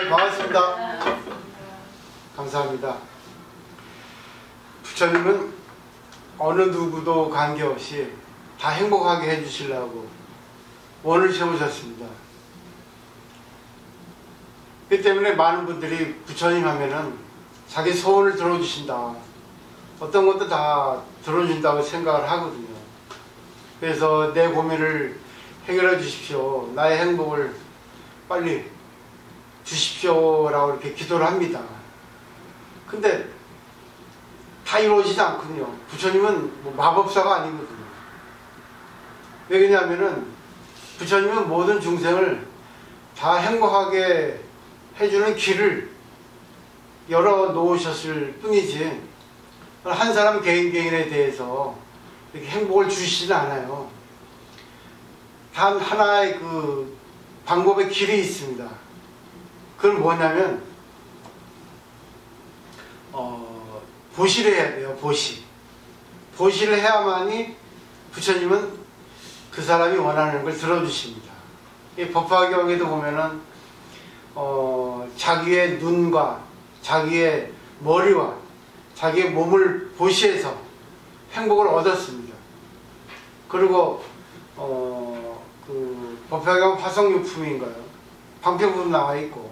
네, 반갑습니다. 감사합니다. 부처님은 어느 누구도 관계없이 다 행복하게 해주시려고 원을 세우셨습니다. 그 때문에 많은 분들이 부처님 하면은 자기 소원을 들어주신다, 어떤 것도 다 들어준다고 생각을 하거든요. 그래서 내 고민을 해결해 주십시오, 나의 행복을 빨리 주십시오 라고 이렇게 기도를 합니다. 근데 다 이루어지지 않거든요. 부처님은 뭐 마법사가 아니거든요. 왜 그러냐면은 부처님은 모든 중생을 다 행복하게 해주는 길을 열어 놓으셨을 뿐이지 한 사람 개인에 대해서 이렇게 행복을 주시지는 않아요. 단 하나의 그 방법의 길이 있습니다. 그건 뭐냐면 보시를 해야 돼요. 보시를 해야만이 부처님은 그 사람이 원하는 걸 들어주십니다. 이 법화경에도 보면은 자기의 눈과 자기의 머리와 자기의 몸을 보시해서 행복을 얻었습니다. 그리고 그 법화경 화성유품인가요? 방편부로 나와 있고,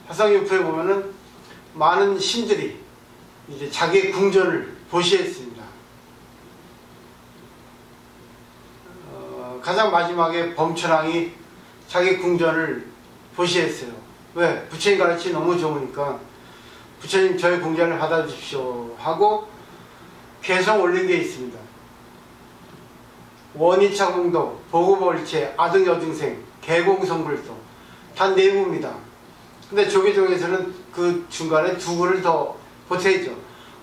화성유품에 보면은 많은 신들이 이제 자기의 궁전을 보시했습니다. 가장 마지막에 범천왕이 자기 궁전을 보시했어요. 왜? 부처님 가르침이 너무 좋으니까 부처님 저희 궁전을 받아주십시오 하고 개성 올린 게 있습니다. 원이차공덕, 보고벌체, 아등여등생, 개공성불도 단 4부입니다. 근데 조계종에서는 그 중간에 2구를 더 보태죠.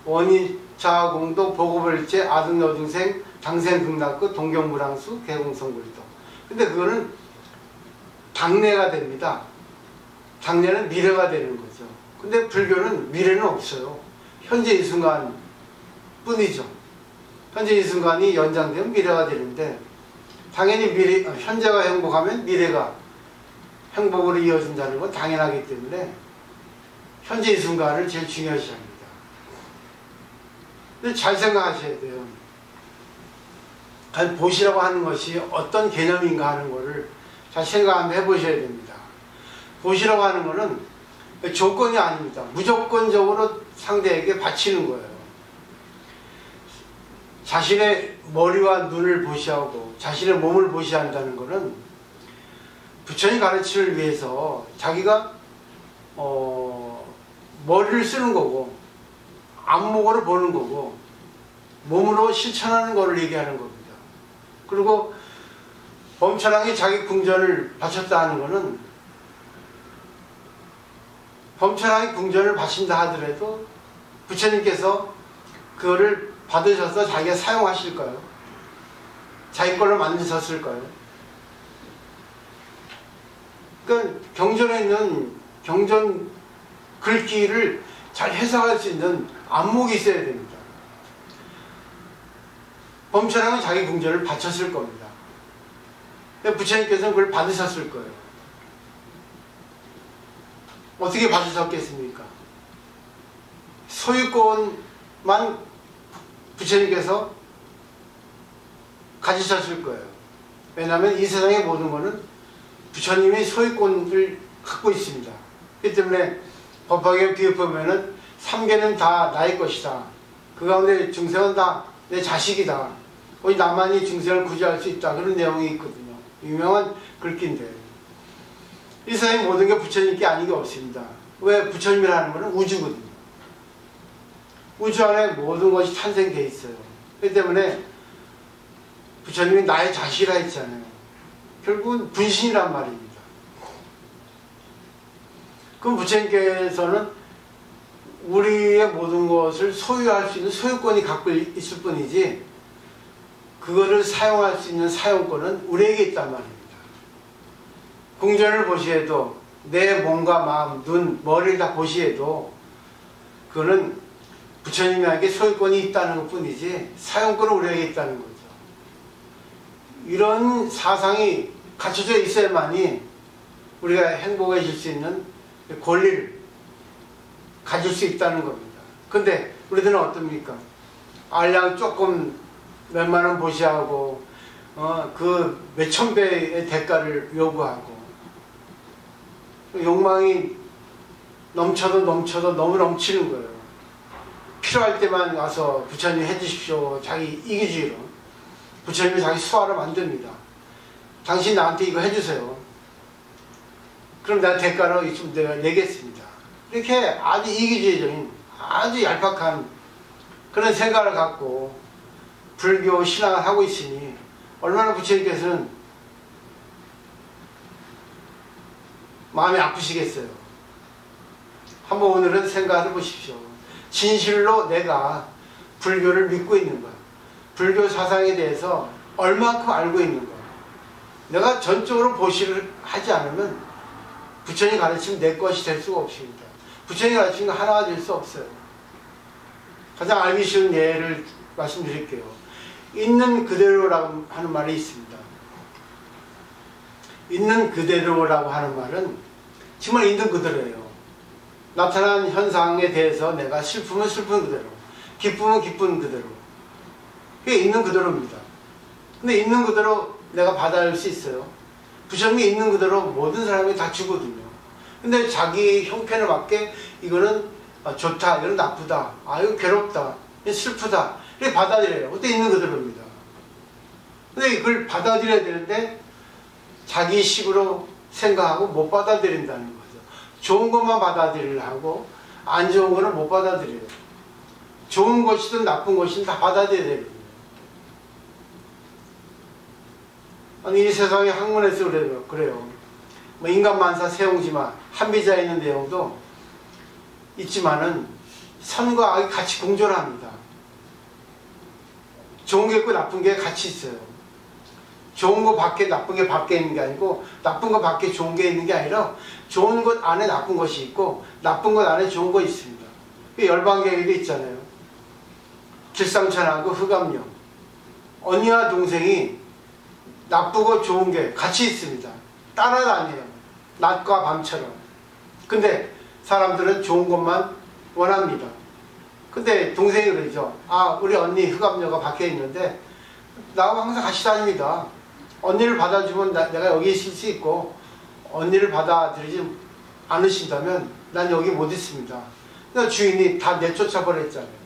원이차공덕, 보고벌체, 아등여등생, 당생극락구, 동경무랑수, 개공성불도. 근데 그거는 당내가 됩니다. 당내는 미래가 되는 거죠. 근데 불교는 미래는 없어요. 현재 이 순간 뿐이죠. 현재 이 순간이 연장되면 미래가 되는데, 당연히 현재가 행복하면 미래가 행복으로 이어진다는 건 당연하기 때문에 현재 이 순간을 제일 중요시 합니다. 근데 잘 생각하셔야 돼요. 보시라고 하는 것이 어떤 개념인가 하는 거를 잘 생각 한번 해보셔야 됩니다. 보시라고 하는 거는 조건이 아닙니다. 무조건적으로 상대에게 바치는 거예요. 자신의 머리와 눈을 보시하고 자신의 몸을 보시한다는 것은 부처님 가르침을 위해서 자기가 머리를 쓰는 거고 안목으로 보는 거고 몸으로 실천하는 것을 얘기하는 겁니다. 그리고 범천왕이 자기 궁전을 바쳤다 하는 것은 범천왕이 궁전을 바친다 하더라도 부처님께서 그거를 받으셔서 자기가 사용하실까요? 자기 걸로 만드셨을까요? 그러니까 경전에 있는 경전 글귀를 잘 해석할 수 있는 안목이 있어야 됩니다. 범천왕은 자기 궁전을 바쳤을 겁니다. 부처님께서는 그걸 받으셨을 거예요. 어떻게 받으셨겠습니까? 소유권만 부처님께서 가지셨을 거예요. 왜냐하면 이 세상의 모든 것은 부처님이 소유권을 갖고 있습니다. 그렇기 때문에 법화경 뒤에 보면은 3개는 다 나의 것이다. 그 가운데 중생은 다 내 자식이다. 거의 나만이 중생을 구제할 수 있다. 그런 내용이 있거든요. 유명한 글귀인데, 이 세상의 모든 게 부처님께 아닌 게 없습니다. 왜? 부처님이라는 것은 우주거든요. 우주 안에 모든 것이 탄생되어 있어요. 그렇기 때문에 부처님이 나의 자식이라 했잖아요. 결국은 분신이란 말입니다. 그럼 부처님께서는 우리의 모든 것을 소유할 수 있는 소유권이 갖고 있을 뿐이지 그거를 사용할 수 있는 사용권은 우리에게 있단 말입니다. 궁전을 보시해도 내 몸과 마음, 눈, 머리를 다 보시해도 그거는 부처님에게 소유권이 있다는 것 뿐이지 사용권은 우리에게 있다는 거죠. 이런 사상이 갖춰져 있어야만이 우리가 행복해질 수 있는 권리를 가질 수 있다는 겁니다. 근데 우리들은 어떻습니까? 알량 조금 몇만 원 보시하고 그 몇천 배의 대가를 요구하고 욕망이 넘쳐도 너무 넘치는 거예요. 필요할 때만 와서 부처님 해주십시오. 자기 이기주의로 부처님이 자기 수하로 만듭니다. 당신 나한테 이거 해주세요. 그럼 내가 대가로 좀 내가 내겠습니다. 이렇게 아주 이기주의적인 아주 얄팍한 그런 생각을 갖고 불교 신앙을 하고 있으니 얼마나 부처님께서는 마음이 아프시겠어요. 한번 오늘은 생각해 보십시오. 진실로 내가 불교를 믿고 있는 것, 불교 사상에 대해서 얼마큼 알고 있는 것, 내가 전적으로 보시를 하지 않으면 부처님 가르치면 내 것이 될 수가 없습니다. 부처님 가르치는 거 하나가 될 수 없어요. 가장 알기 쉬운 예를 말씀드릴게요. 있는 그대로라고 하는 말이 있습니다. 있는 그대로라고 하는 말은 정말 있는 그대로예요. 나타난 현상에 대해서 내가 슬프면 슬픈 그대로, 기쁘면 기쁜 그대로. 그게 있는 그대로입니다. 근데 있는 그대로 내가 받아들일 수 있어요. 부처님이 있는 그대로 모든 사람이 다 주거든요. 근데 자기 형편에 맞게 이거는 좋다, 이건 나쁘다, 이거 괴롭다, 이거 슬프다, 이렇게 받아들여요. 그때 있는 그대로입니다. 근데 이걸 받아들여야 되는데 자기 식으로 생각하고 못 받아들인다는 거죠. 좋은 것만 받아들이려고 안 좋은 거는 못 받아들여요. 좋은 것이든 나쁜 것이든 다 받아들여야 되거든요. 아니 이 세상의 학문에서 그래요. 뭐 인간만사 세옹지마 한비자에 있는 내용도 있지만은 선과 악이 같이 공존합니다. 좋은 게 있고 나쁜 게 같이 있어요. 좋은 거 밖에 나쁜 게 밖에 있는 게 아니고 나쁜 거 밖에 좋은 게 있는 게 아니라 좋은 것 안에 나쁜 것이 있고 나쁜 것 안에 좋은 거 있습니다. 열반경에도 있잖아요. 길상천하고 흑암령, 언니와 동생이 나쁘고 좋은 게 같이 있습니다. 따라다녀요. 낮과 밤처럼. 근데 사람들은 좋은 것만 원합니다. 근데 동생이 그러죠. 우리 언니 흑암녀가 밖에 있는데 나하고 항상 같이 다닙니다. 언니를 받아주면 내가 여기 있을 수 있고 언니를 받아들이지 않으신다면 난 여기 못 있습니다. 그러니까 주인이 다 내쫓아 버렸잖아요.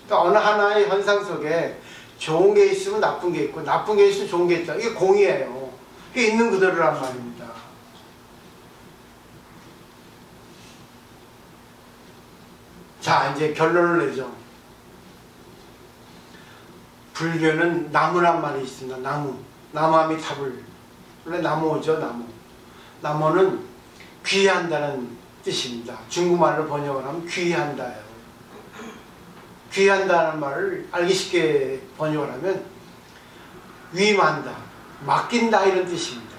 그러니까 어느 하나의 현상 속에 좋은 게 있으면 나쁜 게 있고 나쁜 게 있으면 좋은 게 있다. 이게 공이에요. 이게 있는 그대로란 말입니다. 자, 이제 결론을 내죠. 불교는 나무란 말이 있습니다. 나무. 나무아미타불. 원래 나무죠, 나무. 나무는 귀한다는 뜻입니다. 중국말로 번역을 하면 귀한다예요. 귀한다는 말을 알기 쉽게 번역을 하면 위임한다, 맡긴다 이런 뜻입니다.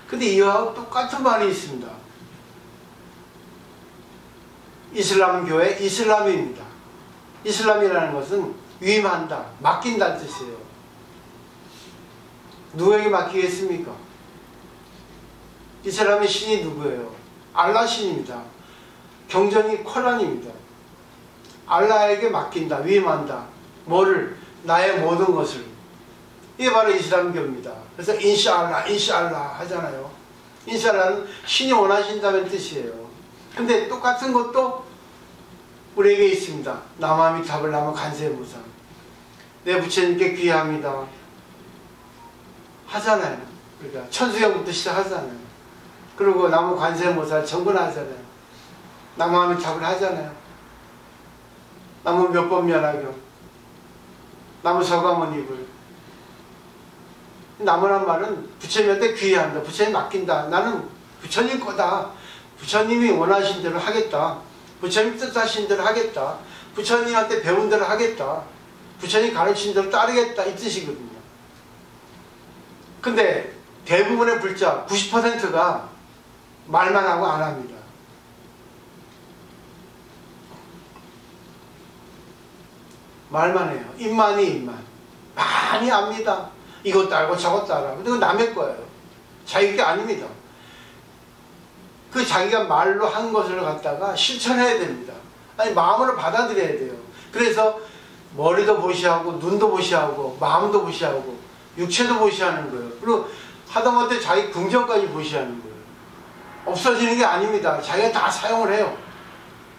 근데 이와 똑같은 말이 있습니다. 이슬람교의 이슬람입니다. 이슬람이라는 것은 위임한다, 맡긴다는 뜻이에요. 누구에게 맡기겠습니까? 이슬람의 신이 누구예요? 알라 신입니다. 경전이 코란입니다. 알라에게 맡긴다, 위임한다. 뭐를? 나의 모든 것을. 이게 바로 이슬람교입니다. 그래서 인샤알라, 인샤알라 하잖아요. 인샤알라는 신이 원하신다는 뜻이에요. 근데 똑같은 것도 우리에게 있습니다. 남아미타불 나무 간세무상. 내 부처님께 귀합니다. 하잖아요. 그러니까 천수경부터 시작하잖아요. 그리고 나무 관세모사 정근하잖아요. 남아미타불 하잖아요. 나무 몇 번 면하교. 나무 서가모니불. 나무란 말은 부처님한테 귀의한다. 부처님 맡긴다. 나는 부처님 거다. 부처님이 원하신 대로 하겠다. 부처님 뜻하신 대로 하겠다. 부처님한테 배운 대로 하겠다. 부처님 가르친 대로 따르겠다. 이 뜻이거든요. 근데 대부분의 불자 90%가 말만 하고 안 합니다. 말만 해요. 입만이 입만. 많이 압니다. 이것도 알고 저것도 알아. 근데 그건 남의 거예요. 자기 게 아닙니다. 그 자기가 말로 한 것을 갖다가 실천해야 됩니다. 아니 마음으로 받아들여야 돼요. 그래서 머리도 보시하고 눈도 보시하고 마음도 보시하고 육체도 보시하는 거예요. 그리고 하다못해 자기 긍정까지 보시하는 거예요. 없어지는 게 아닙니다. 자기가 다 사용을 해요.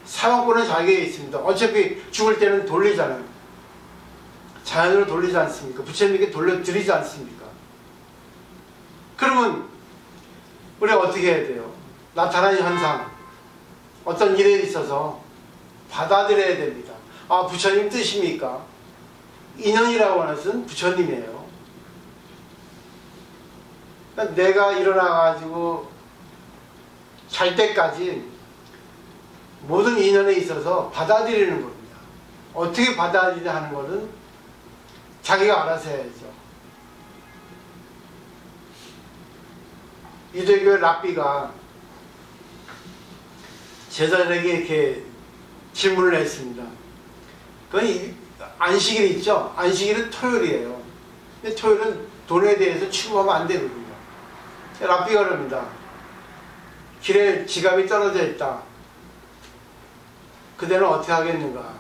사용권은 자기에게 있습니다. 어차피 죽을 때는 돌리잖아요. 자연으로 돌리지 않습니까? 부처님께 돌려드리지 않습니까? 그러면 우리가 어떻게 해야 돼요? 나타나는 현상, 어떤 일에 있어서 받아들여야 됩니다. 아, 부처님 뜻입니까? 인연이라고 하는 것은 부처님이에요. 그러니까 내가 일어나가지고 잘 때까지 모든 인연에 있어서 받아들이는 겁니다. 어떻게 받아들이냐 하는 것은 자기가 알아서 해야죠. 유대교의 랍비가 제자들에게 이렇게 질문을 했습니다. 그건 안식일 있죠? 안식일은 토요일이에요. 근데 토요일은 돈에 대해서 취급하면 안 되거든요. 랍비가 그럽니다. 길에 지갑이 떨어져 있다. 그대는 어떻게 하겠는가?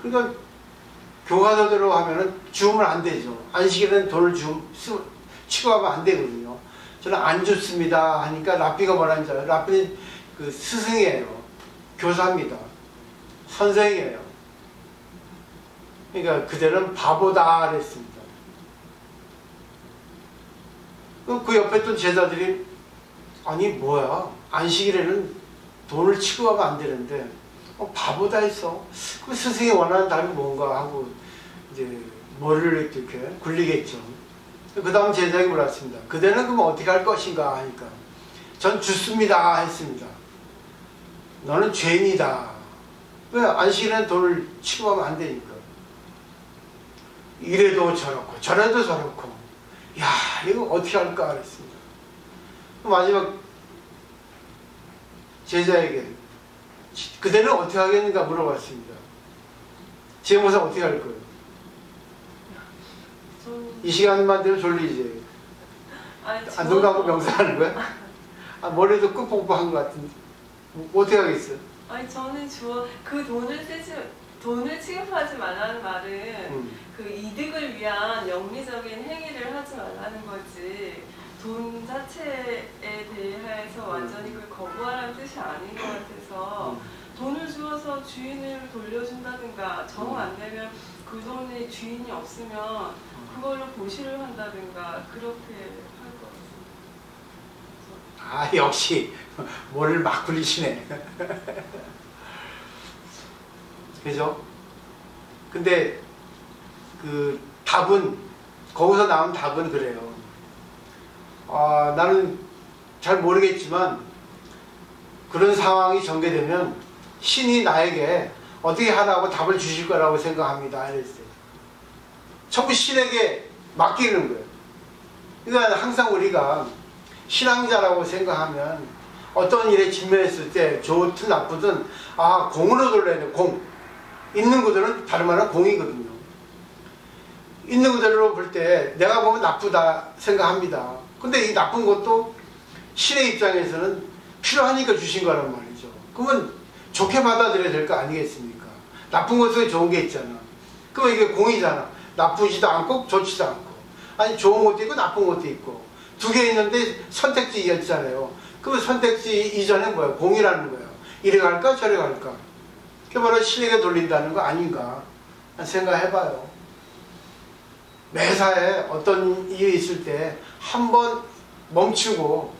그러니까 교과서대로 하면은 주우면 안 되죠. 안식일은 돈을 취급하면 안 되거든요. 저는 안 줬습니다 하니까 랍비가 뭐라는지 알아요? 랍비는 그 스승이에요. 교사입니다. 선생이에요. 그러니까 그대는 바보다 그랬습니다. 그 옆에 또 제자들이 아니 뭐야 안식일에는 돈을 취급하면 안 되는데 바보다 했어. 그 스승이 원하는 답이 뭔가 하고 이제 머리를 이렇게 굴리겠죠. 그 다음 제자에게 물었습니다. 그대는 그럼 어떻게 할 것인가 하니까 전 죽습니다 했습니다. 너는 죄인이다. 왜? 안식일에는 돈을 취급하면 안 되니까. 이래도 저렇고 저래도 저렇고 야 이거 어떻게 할까 그랬습니다. 마지막 제자에게 그대는 어떻게 하겠는가 물어봤습니다. 제모사 어떻게 할 거예요? 이 시간만 되면 졸리지. 눈 감고 명상하는 거야? 아, 머리도 끄뻑끄뻑한 것 같은데 어떻게 하겠어요? 아니 저는 그 돈을 취급하지 말라는 말은 그 이득을 위한 영리적인 행위를 하지 말라는 거지 돈 자체에 대해서 완전히 그걸 거부하라는 뜻이 아닌 것 같아서 돈을 주어서 주인을 돌려준다든가 정 안 되면 그 돈에 주인이 없으면 그걸로 보시를 한다든가 그렇게 할 것 같습니다. 아 역시 머리를 막 굴리시네. 그죠? 근데 그 답은 거기서 나온 답은 그래요. 나는 잘 모르겠지만 그런 상황이 전개되면 신이 나에게 어떻게 하라고 답을 주실 거라고 생각합니다. 이랬어요. 전부 신에게 맡기는 거예요. 그러니까 항상 우리가 신앙자라고 생각하면 어떤 일에 직면했을 때 좋든 나쁘든 공으로 돌려야 돼요. 공. 있는 그대로는 다른 말은 공이거든요. 있는 그대로 볼 때 내가 보면 나쁘다 생각합니다. 근데 이 나쁜 것도 신의 입장에서는 필요하니까 주신 거란 말이죠. 그러면 좋게 받아들여야 될 거 아니겠습니까? 나쁜 것 속에 좋은 게 있잖아. 그러면 이게 공이잖아. 나쁘지도 않고 좋지도 않고. 아니 좋은 것도 있고 나쁜 것도 있고. 두 개 있는데 선택지가 있잖아요. 그러면 선택지 이전에 뭐야? 공이라는 거예요. 이래 갈까 저래 갈까. 그게 바로 신에게 돌린다는 거 아닌가 생각해봐요. 매사에 어떤 일이 있을 때 한번 멈추고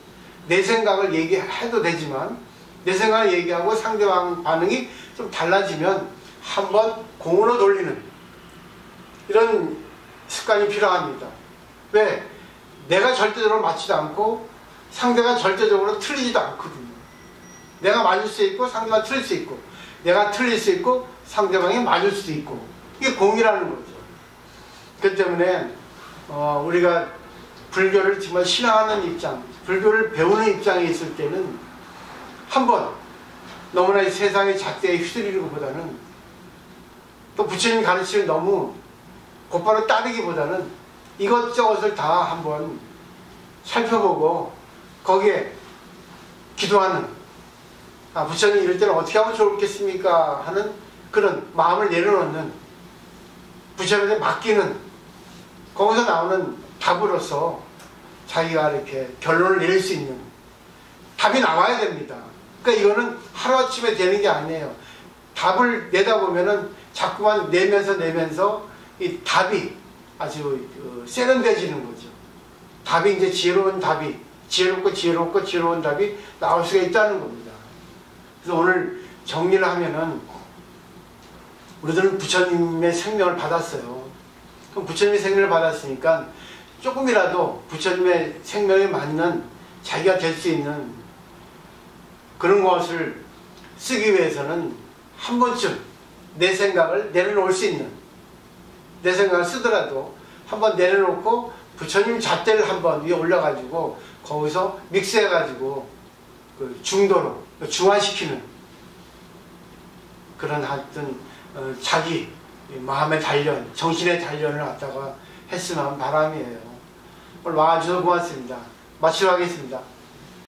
내 생각을 얘기해도 되지만 내 생각을 얘기하고 상대방 반응이 좀 달라지면 한번 공으로 돌리는 이런 습관이 필요합니다. 왜? 내가 절대적으로 맞지도 않고 상대가 절대적으로 틀리지도 않거든요. 내가 맞을 수 있고 상대가 틀릴 수 있고 내가 틀릴 수 있고 상대방이 맞을 수도 있고 이게 공이라는 거죠. 그렇기 때문에 우리가 불교를 정말 신앙하는 입장, 불교를 배우는 입장에 있을 때는 한번 너무나 이 세상의 잣대에 휘둘리는 것보다는 또 부처님 가르침을 너무 곧바로 따르기보다는 이것저것을 다 한번 살펴보고 거기에 기도하는, 부처님 이럴 때는 어떻게 하면 좋겠습니까 하는 그런 마음을 내려놓는, 부처님한테 맡기는, 거기서 나오는 답으로서 자기가 이렇게 결론을 내릴 수 있는 답이 나와야 됩니다. 그러니까 이거는 하루아침에 되는 게 아니에요. 답을 내다 보면은 자꾸만 내면서 이 답이 아주 세련돼지는 거죠. 답이 이제 지혜로운 답이, 지혜로운 답이 나올 수가 있다는 겁니다. 그래서 오늘 정리를 하면은, 우리들은 부처님의 생명을 받았어요. 그럼 부처님의 생명을 받았으니까 조금이라도 부처님의 생명에 맞는 자기가 될 수 있는 그런 것을 쓰기 위해서는 한 번쯤 내 생각을 내려놓을 수 있는, 내 생각을 쓰더라도 한번 내려놓고 부처님 잣대를 한번 위에 올려가지고 거기서 믹스해가지고 그 중도로 중화시키는 그런 하여튼 자기 마음의 단련, 정신의 단련을 갖다가 했으면 하는 바람이에요. 오늘 와주셔서 고맙습니다. 마치도록 하겠습니다.